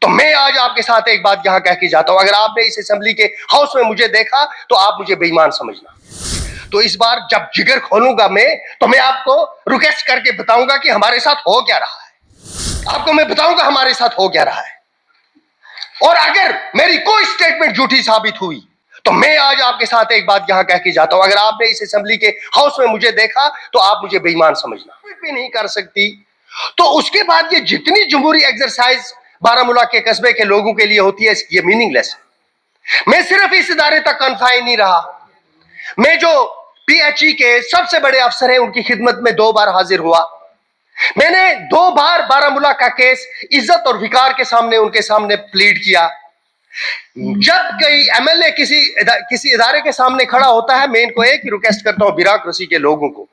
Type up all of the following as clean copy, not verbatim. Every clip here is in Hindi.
तो मैं आज आपके साथ एक बात यहां कह के जाता हूं, अगर आपने इस असेंबली के हाउस में मुझे देखा तो आप मुझे बेईमान समझना। तो इस बार जब जिगर खोलूंगा मैं, तो मैं आपको रिक्वेस्ट करके बताऊंगा कि हमारे साथ हो क्या रहा है। आपको मैं बताऊंगा हमारे साथ हो क्या रहा है, और अगर मेरी कोई स्टेटमेंट झूठी साबित हुई तो मैं आज आपके साथ एक बात यहां कह के जाता हूं, अगर आपने इस असेंबली के हाउस में मुझे देखा तो आप मुझे बेईमान समझना। कुछ भी नहीं कर सकती। तो उसके बाद ये जितनी जमहूरी एक्सरसाइज बारामूला के कस्बे के लोगों के लिए होती है, ये मीनिंगलेस है। मैं सिर्फ इस इदारे तक कन्फाइन नहीं रहा, मैं जो PHE के सबसे बड़े अफसर हैं उनकी खिदमत में 2 बार हाजिर हुआ। मैंने 2 बार बारामूला का केस इज्जत और विकार के सामने उनके सामने प्लीड किया। जब कोई MLA किसी इदारे के सामने खड़ा होता है, मैं इनको एक ही रिक्वेस्ट करता हूं ब्यूरोक्रेसी के लोगों को,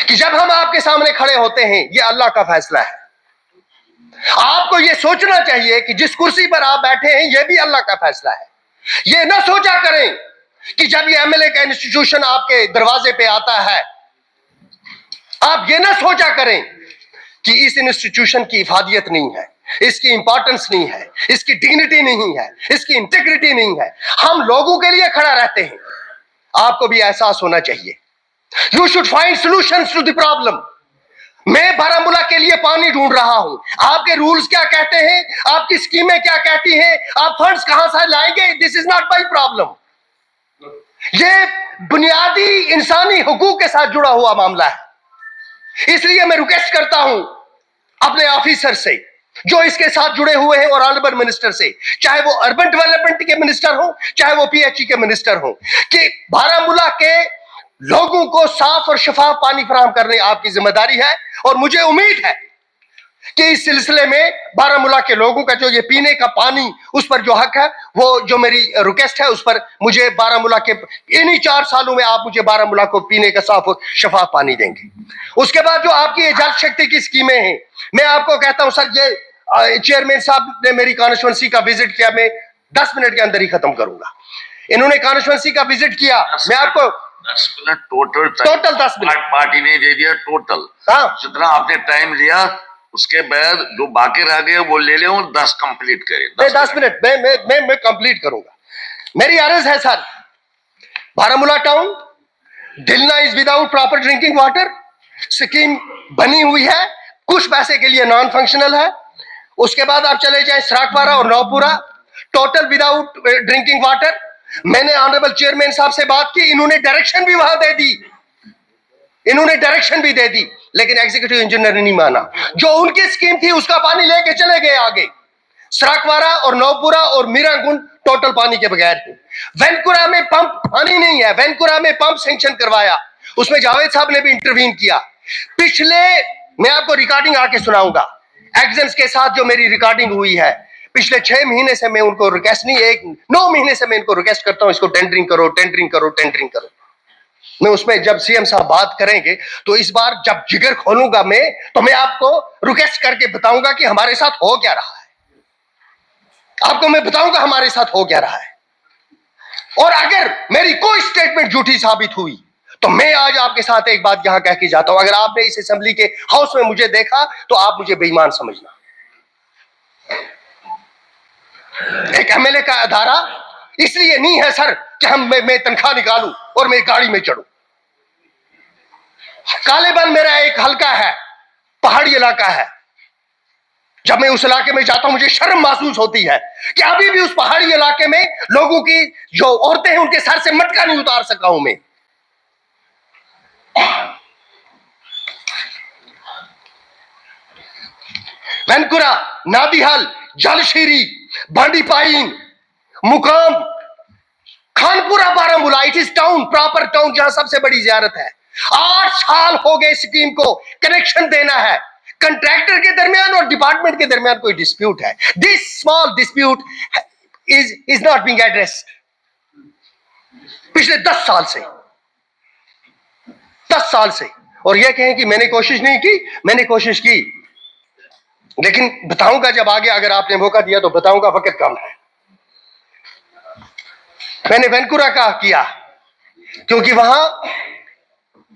कि जब हम आपके सामने खड़े होते हैं, ये अल्लाह का फैसला है। आपको ये सोचना चाहिए कि जिस कुर्सी पर आप बैठे हैं, ये भी अल्लाह का फैसला है। ये ना सोचा करें कि जब ये MLA का इंस्टीट्यूशन आपके दरवाजे पे आता है, आप ये ना सोचा करें कि इस इंस्टीट्यूशन की इफादियत नहीं है, इसकी इंपॉर्टेंस नहीं है, इसकी डिग्निटी नहीं है, इसकी इंटेग्रिटी नहीं है। हम लोगों के लिए खड़ा रहते हैं। आपको भी एहसास होना चाहिए। You should find solutions to the problem. मैं बारामूला के लिए पानी ढूंढ रहा हूं। आपके रूल्स क्या कहते हैं, आपकी स्कीमें क्या कहती हैं, आप फंड्स कहां से लाएंगे, this is not my problem. ये बुनियादी इंसानी हुकूक के साथ जुड़ा हुआ मामला है। इसलिए मैं रिक्वेस्ट करता हूं अपने ऑफिसर से जो इसके साथ जुड़े हुए हैं और ऑनरेबल मिनिस्टर से, चाहे वो अर्बन डेवलपमेंट के मिनिस्टर हो, चाहे वो PHE के मिनिस्टर हो, कि बारामूला के लोगों को साफ और शफाफ पानी फराहम करने आपकी जिम्मेदारी है। और मुझे उम्मीद है कि इस सिलसिले में बारामूला के लोगों का जो ये पीने का पानी, उस पर जो हक है, वो जो मेरी रिक्वेस्ट है, उस पर मुझे बारामूला के इन्हीं 4 सालों में आप मुझे बारामूला को पीने का साफ और शफाफ पानी देंगे। उसके बाद जो आपकी ये जल शक्ति की स्कीमें हैं, मैं आपको कहता हूं सर, ये चेयरमैन साहब ने मेरी कॉन्स्टिट्यूंसी का विजिट किया, मैं 10 मिनट के अंदर ही खत्म करूंगा। इन्होंने कॉन्स्टिट्यूंसी का विजिट किया, मैं आपको 10 मिनट टोटल 10 मिनट पार्टी ने दे दिया टोटल। हाँ, जितना आपने टाइम लिया, उसके बाद जो बाकी रह गए वो ले ले, 10 कंप्लीट करें। 10 मिनट मैं कंप्लीट करूंगा। मेरी अर्ज है सर, बारामूला टाउन दिलना is without proper drinking water. Scheme बनी हुई है, कुछ पैसे के लिए नॉन फंक्शनल है। उसके बाद आप चले जाए सराकवारा और नौपुरा, टोटल विदाउट ड्रिंकिंग वाटर। मैंने ऑनरेबल चेयरमैन साहब से बात की, इन्होंने डायरेक्शन भी वहां दे दी, लेकिन एग्जीक्यूटिव इंजीनियर ने नहीं माना। जो उनकी स्कीम थी उसका पानी लेके चले गए आगे। सराकवारा और नौपुरा और मीरागुंड टोटल पानी के बगैर थे। वेनकुरा में पंप पानी नहीं है, वेनकुरा में पंप सैंक्शन करवाया, उसमें जावेद साहब ने भी इंटरवीन किया। पिछले, मैं आपको रिकॉर्डिंग आके सुनाऊंगा, एग्जेंस के साथ जो मेरी रिकॉर्डिंग हुई है, पिछले 6 महीने से मैं उनको रिक्वेस्ट नहीं, 9 महीने से मैं इनको रिक्वेस्ट करता हूं, इसको टेंडरिंग करो, टेंडरिंग करो, टेंडरिंग करो। मैं उसमें जब CM साहब बात करेंगे तो इस बार जब जिगर खोलूंगा मैं, तो मैं आपको रिक्वेस्ट करके बताऊंगा कि हमारे साथ हो क्या रहा है। आपको मैं बताऊंगा हमारे साथ हो क्या रहा है, और अगर मेरी कोई स्टेटमेंट झूठी साबित हुई तो मैं आज आपके साथ एक बात यहां कह के जाता हूं, अगर आपने इस असेंबली के हाउस में मुझे देखा तो आप मुझे बेईमान समझना। एक MLA का अदारा इसलिए नहीं है सर कि मैं तनख्वाह निकालूं और मैं गाड़ी में चढ़ूं। कालेबन मेरा एक हल्का है, पहाड़ी इलाका है। जब मैं उस इलाके में जाता हूं मुझे शर्म महसूस होती है कि अभी भी उस पहाड़ी इलाके में लोगों की जो औरतें हैं उनके सर से मटका नहीं उतार सका हूं मैं। वेनकुरा, नादिहाल, जलशीरी, बांडीपाइन, मुकाम, Khanpura, Baramulla, it is town, proper town, जहां सबसे बड़ी जियारत है। 8 साल हो गए स्कीम को, कनेक्शन देना है। कंट्रैक्टर के दरमियान और डिपार्टमेंट के दरमियान कोई डिस्प्यूट है। This small dispute is not being addressed पिछले 10 साल से, 10 साल से। और यह कहें कि मैंने कोशिश नहीं की, मैंने कोशिश की, लेकिन बताऊंगा जब आगे, अगर आपने मौका दिया तो बताऊंगा, वक्त कम है। मैंने वेनकुरा का किया क्योंकि वहां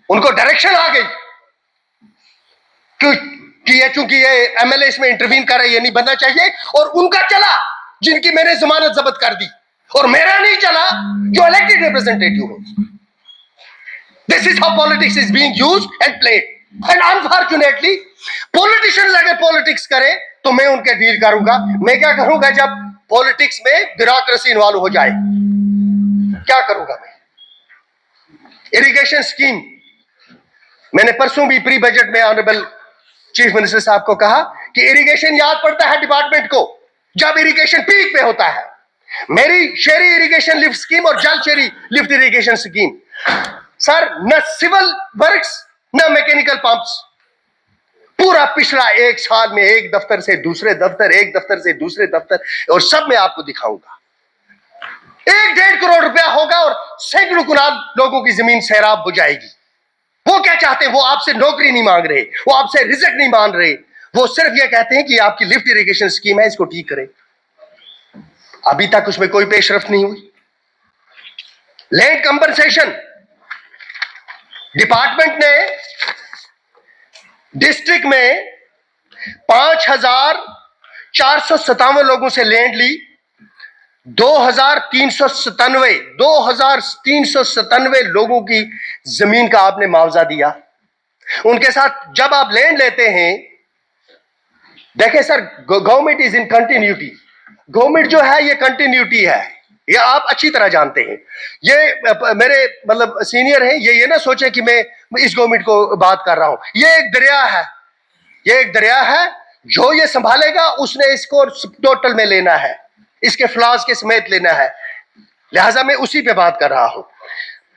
उनको डायरेक्शन आ गई कि कि ये चूंकि ये एमएलए इसमें इंटरवीन कर रहे, ये नहीं बनना चाहिए। और उनका चला जिनकी मैंने जमानत जब्त कर दी, और मेरा नहीं चला जो इलेक्टेड रिप्रेजेंटेटिव हो। This is how politics is being used and played. And unfortunately politicians अगर पॉलिटिक्स करें तो मैं उनके डील करूंगा। मैं क्या करूंगा जब पॉलिटिक्स में ब्यूरोक्रेसी इन्वॉल्व हो जाए, क्या करूंगा मैं? इरिगेशन स्कीम, मैंने परसों भी प्री बजट में ऑनरेबल चीफ मिनिस्टर साहब को कहा कि इरिगेशन याद पड़ता है डिपार्टमेंट को जब इरिगेशन पीक पे होता है। मेरी शहरी इरिगेशन लिफ्ट स्कीम और जल शहरी लिफ्ट इरिगेशन स्कीम, सर न सिविल वर्क्स न मैकेनिकल पंप्स, पूरा पिछला एक साल में एक दफ्तर से दूसरे दफ्तर, एक दफ्तर से दूसरे दफ्तर, और सब मैं आपको दिखाऊंगा। 1-1.5 करोड़ रुपया होगा और सैकड़ों कुनाल लोगों की जमीन सैराब हो जाएगी। वो क्या चाहते हैं? वो आपसे नौकरी नहीं मांग रहे, वो आपसे रिजक नहीं मांग रहे, वो सिर्फ ये कहते हैं कि आपकी लिफ्ट इरिगेशन स्कीम है, इसको ठीक करें। अभी तक उसमें कोई पेशरफ्त नहीं हुई। लैंड कंपनसेशन डिपार्टमेंट ने डिस्ट्रिक्ट में 5,457 लोगों से लैंड ली। 2,397 लोगों की जमीन का आपने मुआवजा दिया। उनके साथ जब आप लैंड लेते हैं, देखें sir, government is in continuity. Government जो है ये कंटिन्यूटी है, ये आप अच्छी तरह जानते हैं। ये मेरे मतलब सीनियर हैं, ये ना सोचे कि मैं इस गवर्नमेंट को बात कर रहा हूं। ये एक दरिया है, ये एक दरिया है, जो ये संभालेगा उसने इसको टोटल में लेना है, इसके फ्लॉज के समेत लेना है। लिहाजा मैं उसी पे बात कर रहा हूं।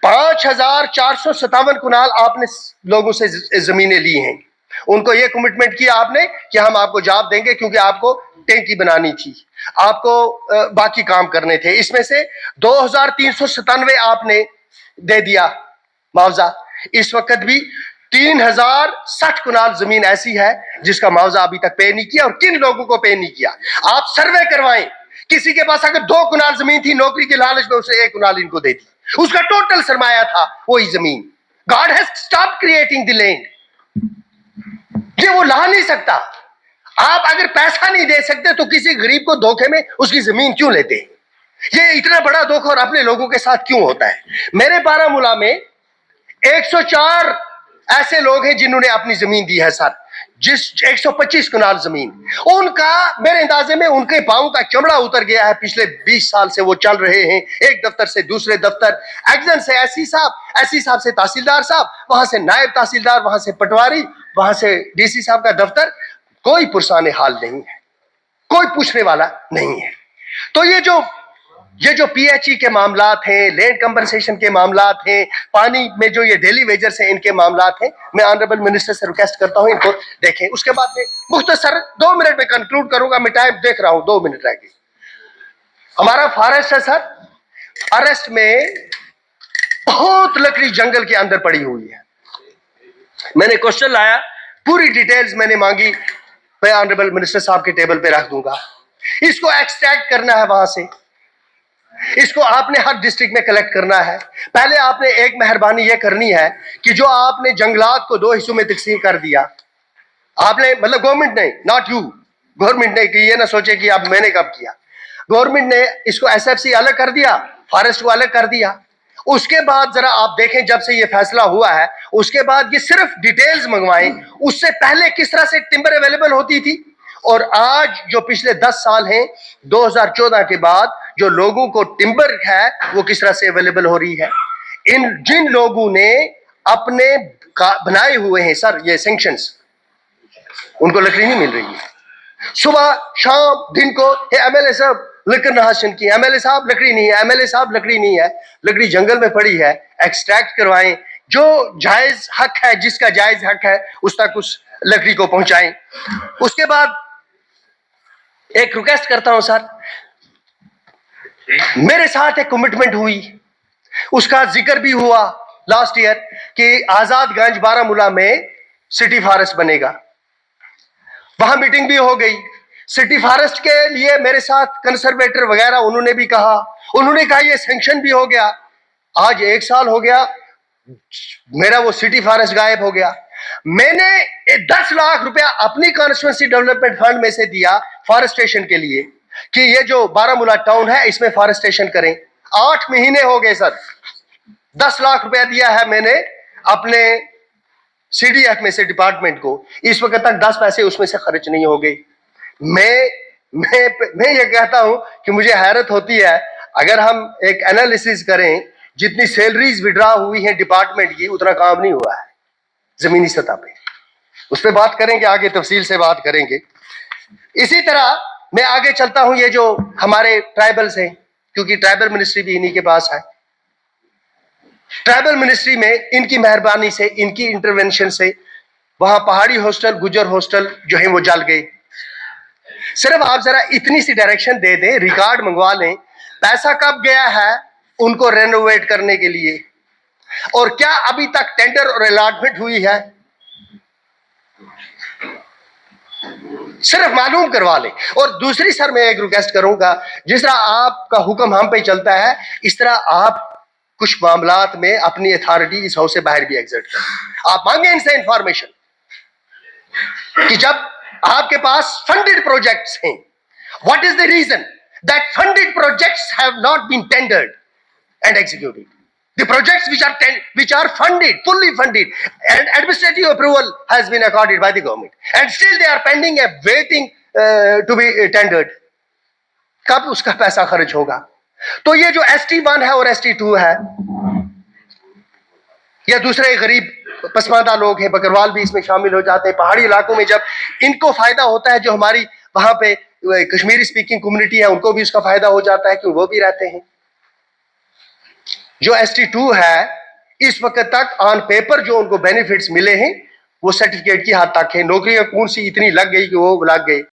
5,457 कुनाल आपने लोगों से जमीनें ली हैं। उनको ये कमिटमेंट किया आपने कि हम आपको जॉब देंगे, क्योंकि आपको टैंकी बनानी थी, आपको बाकी काम करने थे। इसमें से 2,397 आपने दे दिया मुआवजा। इस वक्त भी 3,060 कुनाल जमीन ऐसी है जिसका मुआवजा अभी तक पे नहीं किया। और किन लोगों को पे नहीं किया? आप सर्वे करवाएं। किसी के पास अगर 2 कुनाल जमीन थी, नौकरी के लालच में उसे 1 कुनाल इनको दे दी, उसका टोटल सरमाया था वही जमीन। God has stop creating the land. ये वो ला नहीं सकता। आप अगर पैसा नहीं दे सकते तो किसी गरीब को धोखे में उसकी जमीन क्यों लेते? ये इतना बड़ा धोखा और अपने लोगों के साथ क्यों होता है? मेरे बारामूला में 104 ऐसे लोग हैं जिन्होंने अपनी जमीन दी है सर, जिस 125 कनाल जमीन, उनका मेरे अंदाजे में उनके पांव का चमड़ा उतर गया है। पिछले 20 साल से वो चल रहे हैं, एक दफ्तर से दूसरे दफ्तर, एक्जन से एससी साहब से तहसीलदार साहब, वहां से नायब तहसीलदार, वहां से पटवारी, वहां से डीसी साहब का दफ्तर। कोई पुरसाने हाल नहीं है, कोई पूछने वाला नहीं है। तो ये जो पीएचई के मामलात हैं, लैंड कंपनसेशन के मामलात हैं, पानी में जो ये डेली वेजर्स हैं, इनके मामलात हैं, मैं ऑनरेबल मिनिस्टर से रिक्वेस्ट करता हूं इनको देखें। उसके बाद में मुख्तसर 2 मिनट में कंक्लूड करूंगा, मैं टाइम देख रहा हूं, 2 मिनट रह गए। हमारा फॉरेस्ट है सर, फॉरेस्ट में बहुत लकड़ी जंगल के अंदर पड़ी हुई है। मैंने क्वेश्चन लाया, पूरी डिटेल्स मैंने मांगी, मैं ऑनरेबल मिनिस्टर साहब के टेबल पे रख दूंगा। इसको एक्सट्रैक्ट करना है वहां से, इसको आपने हर डिस्ट्रिक्ट में कलेक्ट करना है। पहले आपने एक मेहरबानी ये करनी है कि जो आपने जंगलात को 2 हिस्सों में तकसीम कर दिया, आपने मतलब गवर्नमेंट ने, नॉट यू, गवर्नमेंट ने, कि ये ना सोचे कि अब मैंने कब किया। गवर्नमेंट ने इसको एसएफसी अलग कर दिया, फॉरेस्ट को अलग कर दिया। उसके बाद जरा आप देखें, जब से ये फैसला हुआ है उसके बाद ये सिर्फ डिटेल्स मंगवाएं, उससे पहले किस तरह से टिम्बर अवेलेबल होती थी, और आज जो पिछले 10 साल हैं 2014 के बाद जो लोगों को टिम्बर है वो किस तरह से अवेलेबल हो रही है। जिन लोगों ने अपने बनाए हुए हैं सर ये सैंक्शंस, उनको लकड़ी नहीं मिल रही है। सुबह शाम दिन को एमएलए साहब लिकर नहाशन की, एमएलए साहब लकड़ी नहीं है, एमएलए साहब लकड़ी नहीं है। लकड़ी जंगल में पड़ी है, एक्सट्रैक्ट करवाएं, जो जायज हक है, जिसका जायज हक है उस तक उस लकड़ी को पहुंचाएं। उसके बाद एक रिक्वेस्ट करता हूं सर, मेरे साथ एक कमिटमेंट हुई, उसका जिक्र भी हुआ लास्ट ईयर कि आजादगंज बारामूला में सिटी फॉरेस्ट बनेगा। वहां मीटिंग भी हो गई। सिटी फॉरेस्ट के लिए मेरे साथ कंजर्वेटर वगैरह उन्होंने भी कहा, उन्होंने कहा ये सैंक्शन भी हो गया। आज 1 साल हो गया, मेरा वो सिटी फॉरेस्ट गायब हो गया। मैंने 10 लाख रुपया अपनी कॉन्स्टिट्यूंसी डेवलपमेंट फंड में से दिया फॉरेस्टेशन के लिए कि ये जो बारामूला टाउन है इसमें फॉरेस्टेशन करें। 8 महीने हो गए सर, 10 लाख रुपया दिया है मैंने अपने सीडीएफ में से डिपार्टमेंट को, इस वक्त तक 10 पैसे उसमें से खर्च नहीं हो गए। मैं ये कहता हूं कि मुझे हैरत होती है, अगर हम एक एनालिसिस करें, जितनी सैलरीज विड्रॉ हुई है डिपार्टमेंट की उतना काम नहीं हुआ है जमीनी सतह पे। उस पर बात करेंगे, आगे तफसील से बात करेंगे। इसी तरह मैं आगे चलता हूं, ये जो हमारे ट्राइबल्स हैं, क्योंकि ट्राइबल मिनिस्ट्री भी इन्हीं के पास है। ट्राइबल मिनिस्ट्री में इनकी मेहरबानी से, इनकी इंटरवेंशन से वहां पहाड़ी हॉस्टल, गुजर हॉस्टल जो है वो जल गए। सिर्फ आप जरा इतनी सी डायरेक्शन दे दें, रिकॉर्ड मंगवा लें, पैसा कब गया है उनको रेनोवेट करने के लिए, और क्या अभी तक टेंडर और अलॉटमेंट हुई है, सिर्फ मालूम करवा लें। और दूसरी सर मैं एक रिक्वेस्ट करूंगा, जिस तरह आपका हुक्म हम पे चलता है, इस तरह आप कुछ मामलात में अपनी अथॉरिटी इस हाउस से बाहर भी एग्जिट करें। आप मांगे इनसे इंफॉर्मेशन कि जब आपके पास फंडेड प्रोजेक्ट्स हैं, what is the reason that funded projects have not been tendered and executed. The projects which are funded, fully funded, and administrative approval has been accorded by the government, and still they are pending and waiting to be tendered. कब उसका पैसा खर्च होगा? तो ये जो ST1 है और ST2 है, या दूसरे गरीब पसमानदा लोग हैं, बकरवाल भी इसमें शामिल हो जाते हैं। पहाड़ी इलाकों में जब इनको फायदा होता है, जो हमारी वहां पे कश्मीरी स्पीकिंग कम्युनिटी है, उनको भी उसका फायदा हो जाता है, क्योंकि वो भी रहते हैं। जो ST2 है, इस वक्त तक ऑन पेपर जो उनको बेनिफिट्स मिले हैं वो सर्टिफिकेट की हद तक है। नौकरियां कौन सी इतनी लग गई कि वो लग गई।